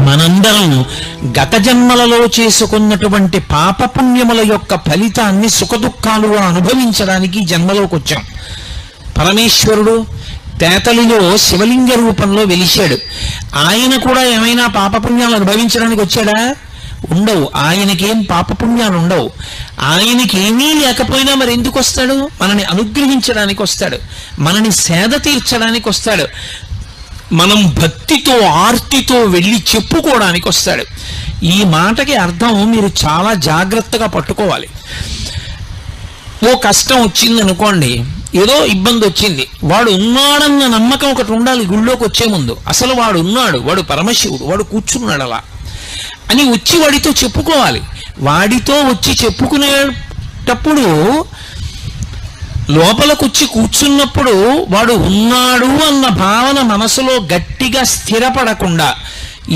మనందరం గత జన్మలలో చేసుకున్నటువంటి పాపపుణ్యముల యొక్క ఫలితాన్ని సుఖదుఖాలుగా అనుభవించడానికి జన్మలోకి వచ్చాం. పరమేశ్వరుడు తేతలిలో శివలింగ రూపంలో వెలిశాడు. ఆయన కూడా ఏమైనా పాపపుణ్యాలు అనుభవించడానికి వచ్చాడా? ఉండవు. ఆయనకేం పాపపుణ్యాలు ఉండవు. ఆయనకి ఏమీ లేకపోయినా మరి ఎందుకు వస్తాడు? మనని అనుగ్రహించడానికి వస్తాడు, మనని సేద తీర్చడానికి వస్తాడు, మనం భక్తితో ఆర్తితో వెళ్ళి చెప్పుకోవడానికి వస్తాడు. ఈ మాటకి అర్థం మీరు చాలా జాగ్రత్తగా పట్టుకోవాలి. ఓ కష్టం వచ్చింది అనుకోండి, ఏదో ఇబ్బంది వచ్చింది, వాడు ఉన్నాడన్న నమ్మకం ఒకటి ఉండాలి. గుళ్ళోకి వచ్చే ముందు అసలు వాడు ఉన్నాడు, వాడు పరమశివుడు, వాడు కూర్చున్నాడు అలా అని వచ్చి వాడితో చెప్పుకోవాలి. వాడితో వచ్చి చెప్పుకునేటప్పుడు లోపలికొచ్చి కూర్చున్నప్పుడు వాడు ఉన్నాడు అన్న భావన మనసులో గట్టిగా స్థిరపడకుండా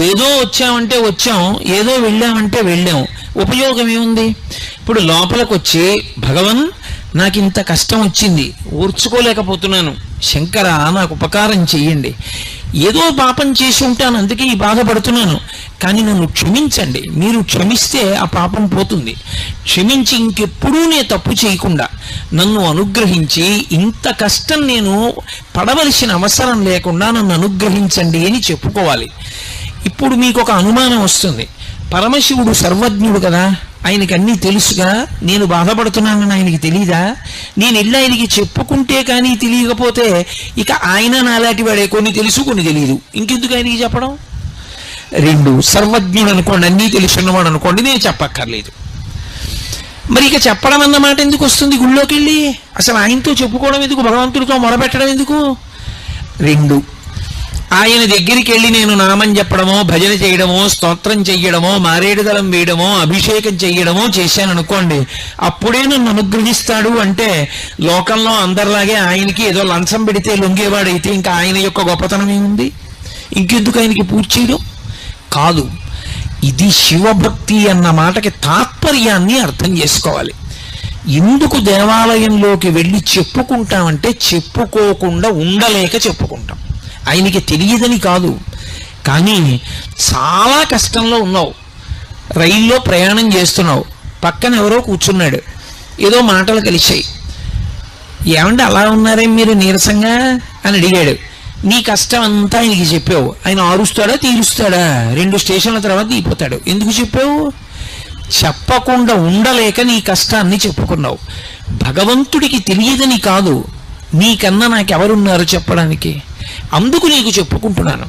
ఏదో వచ్చామంటే వచ్చాం, ఏదో వెళ్ళామంటే వెళ్ళాం, ఉపయోగం ఏముంది? ఇప్పుడు లోపలికి వచ్చి భగవన్ నాకు ఇంత కష్టం వచ్చింది, ఓర్చుకోలేకపోతున్నాను, శంకర నాకు ఉపకారం చెయ్యండి, ఏదో పాపం చేసి ఉంటాను అందుకే ఈ బాధపడుతున్నాను, కానీ నన్ను క్షమించండి, మీరు క్షమిస్తే ఆ పాపం పోతుంది, క్షమించి ఇంకెప్పుడూ నేను తప్పు చేయకుండా నన్ను అనుగ్రహించి ఇంత కష్టం నేను పడవలసిన అవసరం లేకుండా నన్ను అనుగ్రహించండి అని చెప్పుకోవాలి. ఇప్పుడు మీకు ఒక అనుమానం వస్తుంది, పరమశివుడు సర్వజ్ఞుడు కదా, ఆయనకి అన్నీ తెలుసుగా, నేను బాధపడుతున్నానని ఆయనకి తెలీదా? నేను వెళ్ళి ఆయనకి చెప్పుకుంటే కానీ తెలియకపోతే ఇక ఆయన నాలాంటి వాడే, కొన్ని తెలుసు కొన్ని తెలియదు, ఇంకెందుకు ఆయనకి చెప్పడం? రెండు, సర్వజ్ఞుడు అనుకోండి, అన్నీ తెలుసున్నవాడు అనుకోండి, నేను చెప్పక్కర్లేదు. మరి ఇక చెప్పడం అన్నమాట ఎందుకు వస్తుంది? గుళ్ళోకి వెళ్ళి అసలు ఆయనతో చెప్పుకోవడం ఎందుకు? భగవంతుడితో మొరపెట్టడం ఎందుకు? రెండు, ఆయన దగ్గరికి వెళ్ళి నేను నామం చెప్పడమో, భజన చేయడమో, స్తోత్రం చెయ్యడమో, మారేడుదలం వేయడమో, అభిషేకం చెయ్యడమో చేశాను అనుకోండి, అప్పుడే నన్ను అనుగ్రహిస్తాడు అంటే లోకంలో అందరిలాగే ఆయనకి ఏదో లంచం పెడితే లొంగేవాడైతే ఇంకా ఆయన యొక్క గొప్పతనం ఏముంది? ఇంకెందుకు ఆయనకి పూజ చేయడం? కాదు. ఇది శివభక్తి అన్న మాటకి తాత్పర్యాన్ని అర్థం చేసుకోవాలి. ఎందుకు దేవాలయంలోకి వెళ్ళి చెప్పుకుంటామంటే చెప్పుకోకుండా ఉండలేక చెప్పుకుంటాం. ఆయనకి తెలియదని కాదు, కానీ చాలా కష్టంలో ఉన్నావు, రైల్లో ప్రయాణం చేస్తున్నావు, పక్కన ఎవరో కూర్చున్నాడు, ఏదో మాటలు కలిశాయి, ఏమంటే అలా ఉన్నారే మీరు నీరసంగా అని అడిగాడు. నీ కష్టం అంతా ఆయనకి చెప్పావు, ఆయన ఆరుస్తాడా తీరుస్తాడా? 2 స్టేషన్ల తర్వాత దిగిపోతాడు. ఎందుకు చెప్పావు? చెప్పకుండా ఉండలేక నీ కష్టాన్ని చెప్పుకున్నావు. భగవంతుడికి తెలియదని కాదు, నీకన్నా నాకెవరున్నారు చెప్పడానికి, అందుకు నీకు చెప్పుకుంటున్నాను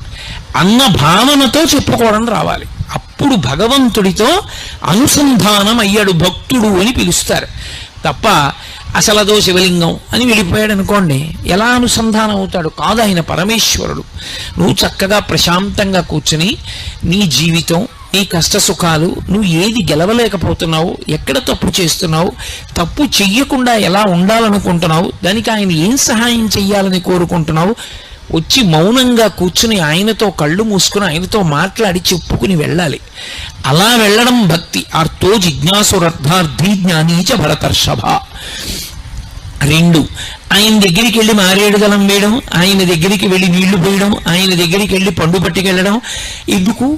అన్న భావనతో చెప్పుకోవడం రావాలి. అప్పుడు భగవంతుడితో అనుసంధానం అయ్యాడు భక్తుడు అని పిలుస్తారు తప్ప అసలు అదో శివలింగం అని వెళ్ళిపోయాడు అనుకోండి, ఎలా అనుసంధానం అవుతాడు? కాదు, ఆయన పరమేశ్వరుడు. నువ్వు చక్కగా ప్రశాంతంగా కూర్చుని నీ జీవితం, నీ కష్ట సుఖాలు, నువ్వు ఏది గెలవలేకపోతున్నావు, ఎక్కడ తప్పు చేస్తున్నావు, తప్పు చెయ్యకుండా ఎలా ఉండాలనుకుంటున్నావు, దానికి ఆయన ఏం సహాయం చెయ్యాలని కోరుకుంటున్నావు, వచ్చి మౌనంగా కూర్చుని ఆయనతో కళ్ళు మూసుకుని ఆయనతో మాట్లాడి చెప్పుకుని వెళ్ళాలి. అలా వెళ్ళడం భక్తి. అర్థో జిజ్ఞాసురర్థార్థి జ్ఞానీచ భరతర్షభ. 2, ఆయన దగ్గరికి వెళ్ళి మారేడుదలం వేయడం, ఆయన దగ్గరికి వెళ్ళి నీళ్లు పోయడం, ఆయన దగ్గరికి వెళ్ళి పండు పట్టుకెళ్ళడం ఎందుకు?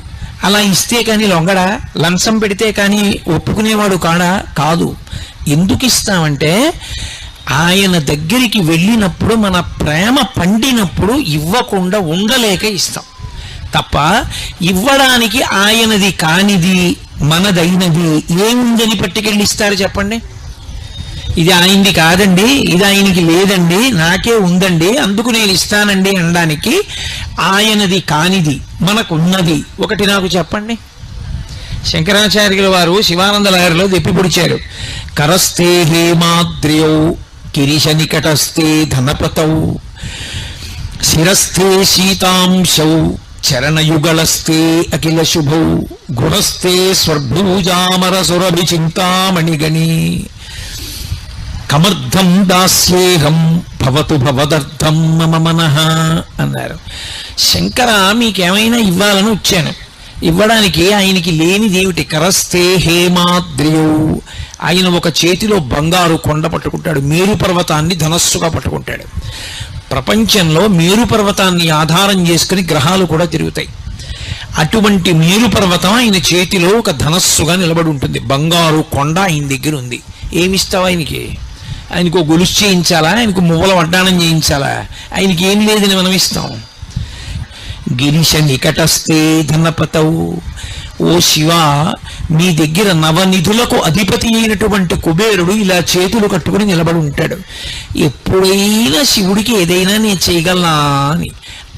అలా ఇస్తే కానీ లొంగడా? లంచం పెడితే కానీ ఒప్పుకునేవాడు కాదు. ఎందుకు ఇస్తామంటే ఆయన దగ్గరికి వెళ్ళినప్పుడు మన ప్రేమ పండినప్పుడు ఇవ్వకుండా ఉండలేక ఇస్తాం తప్ప ఇవ్వడానికి ఆయనది కానిది మనదైనది ఏముందని పట్టుకెళ్ళి ఇస్తారు చెప్పండి? ఇది ఆయనది కాదండి, ఇది ఆయనకి లేదండి, నాకే ఉందండి అందుకు నేను ఇస్తానండి అనడానికి ఆయనది కానిది మనకున్నది ఒకటి నాకు చెప్పండి. శంకరాచార్యుల వారు శివానంద లహరిలో దెప్పి పొడిచారు. కరస్తే హేమాద్రియౌ కిరీశ నికటస్థే ధనపతౌ శిరస్థే శీతాంశౌ చరణయుగళస్థే అఖిల శుభౌ గుణస్థే స్వర్భూజామరసురభి చింతామణిగణి కమర్థం దాస్యేహం భవతు భవదర్థం మమ మనః అన్నారు. శంకర మీకేమైనా ఇవ్వాలని వచ్చాను, ఇవ్వడానికి ఆయనకి లేనిదేమిటి? కరస్థే హేమాద్రియౌ, ఆయన ఒక చేతిలో బంగారు కొండ పట్టుకుంటాడు, మేరు పర్వతాన్ని ధనస్సుగా పట్టుకుంటాడు. ప్రపంచంలో మేరు పర్వతాన్ని ఆధారం చేసుకుని గ్రహాలు కూడా తిరుగుతాయి. అటువంటి మేరు పర్వతం ఆయన చేతిలో ఒక ధనస్సుగా నిలబడి ఉంటుంది. బంగారు కొండ ఆయన దగ్గర ఉంది. ఏమిస్తావు ఆయనకి? ఆయనకు గొలుసు చేయించాలా? ఆయనకు మువ్వల వడ్డానం చేయించాలా? ఆయనకి ఏం లేదని మనం ఇస్తాం. గిరిశ నికటస్తే ధనపతవు. ఓ శివ, మీ దగ్గర నవనిధులకు అధిపతి అయినటువంటి కుబేరుడు ఇలా చేతులు కట్టుకుని నిలబడి ఉంటాడు. ఎప్పుడైనా శివుడికి ఏదైనా నేను చేయగలనా అని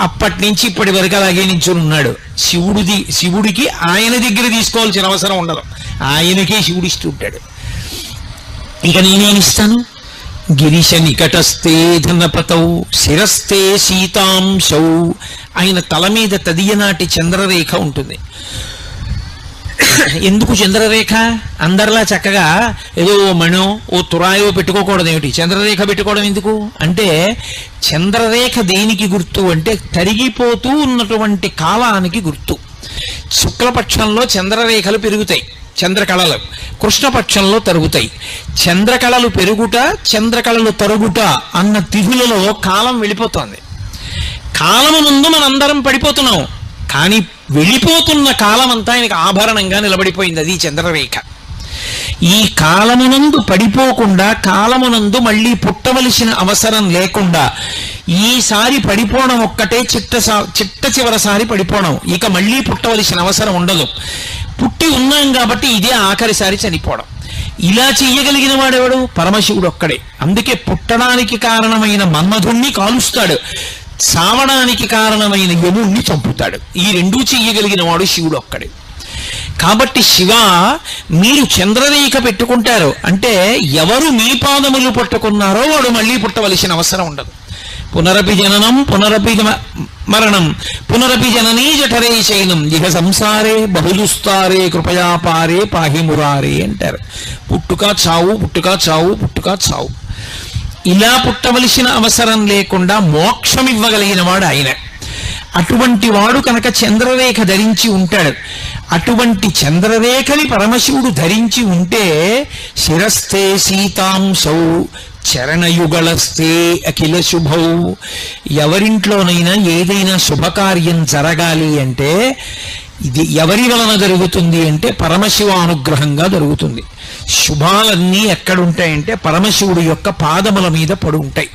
అప్పటి నుంచి ఇప్పటి వరకు అలాగే నించుని ఉన్నాడు. శివుడికి ఆయన దగ్గర తీసుకోవాల్సిన అవసరం ఉండదు, ఆయనకే శివుడు ఇస్తుంటాడు. ఇక నేనేమిస్తాను? గిరిశ నికటస్తే ధనపతౌ శిరస్తే సీతాంశౌ. ఆయన తల మీద తదియనాటి చంద్రరేఖ ఉంటుంది. ఎందుకు చంద్రరేఖ? అందరిలా చక్కగా ఏదో మణో ఓ తురాయో పెట్టుకోకూడదు. ఏమిటి చంద్రరేఖ పెట్టుకోవడం ఎందుకు అంటే, చంద్రరేఖ దేనికి గుర్తు అంటే తరిగిపోతూ ఉన్నటువంటి కాలానికి గుర్తు. శుక్లపక్షంలో చంద్రరేఖలు పెరుగుతాయి, చంద్రకళలు. కృష్ణపక్షంలో తరుగుతాయి. చంద్రకళలు పెరుగుట, చంద్రకళలు తరుగుట అన్న తిథులలో కాలం వెళ్ళిపోతోంది. కాలము ముందు మనందరం పడిపోతున్నాం, కానీ వెళ్ళిపోతున్న కాలం అంతా ఆయనకు ఆభరణంగా నిలబడిపోయింది. అది చంద్రరేఖ. ఈ కాలమునందు పడిపోకుండా, కాలమునందు మళ్ళీ పుట్టవలసిన అవసరం లేకుండా, ఈసారి పడిపోవడం ఒక్కటే చిట్ట చివరిసారి పడిపోవడం, ఇక మళ్ళీ పుట్టవలసిన అవసరం ఉండదు. పుట్టి ఉన్నాం కాబట్టి ఇదే ఆఖరిసారి చనిపోవడం. ఇలా చెయ్యగలిగిన వాడెవడు? పరమశివుడు ఒక్కడే. అందుకే పుట్టడానికి కారణమైన మన్మధుణ్ణి కాలుస్తాడు, చావడానికి కారణమైన యముణ్ణి చంపుతాడు. ఈ రెండూ చెయ్యగలిగిన వాడు శివుడు ఒక్కడే. కాబట్టి శివ, మీరు చంద్రరేఖ పెట్టుకుంటారు అంటే ఎవరు మీ పాదములు పట్టుకున్నారో వాడు మళ్ళీ పుట్టవలసిన అవసరం ఉండదు. పునరపి జననం పునరపి మరణం పునరపి జననీ జఠరే శయనం ఇహ సంసారే బహుదుస్తారే కృపయాపారే పాహిమురారే అంటారు. పుట్టుక చావు, పుట్టుక చావు, పుట్టుక చావు. ఇలా పుట్టవలసిన అవసరం లేకుండా మోక్షం ఇవ్వగలిగిన వాడు ఆయన. అటువంటి వాడు కనుక చంద్రరేఖ ధరించి ఉంటాడు. అటువంటి చంద్రరేఖని పరమశివుడు ధరించి ఉంటే శిరస్థే సీతాంశౌ చరణయుగళస్తే అఖిల శుభౌ. ఎవరింట్లోనైనా ఏదైనా శుభకార్యం జరగాలి అంటే ఇది ఎవరి వలన జరుగుతుంది అంటే పరమశివ అనుగ్రహంగా జరుగుతుంది. శుభాలన్నీ ఎక్కడుంటాయంటే పరమశివుడి యొక్క పాదముల మీద పడి ఉంటాయి.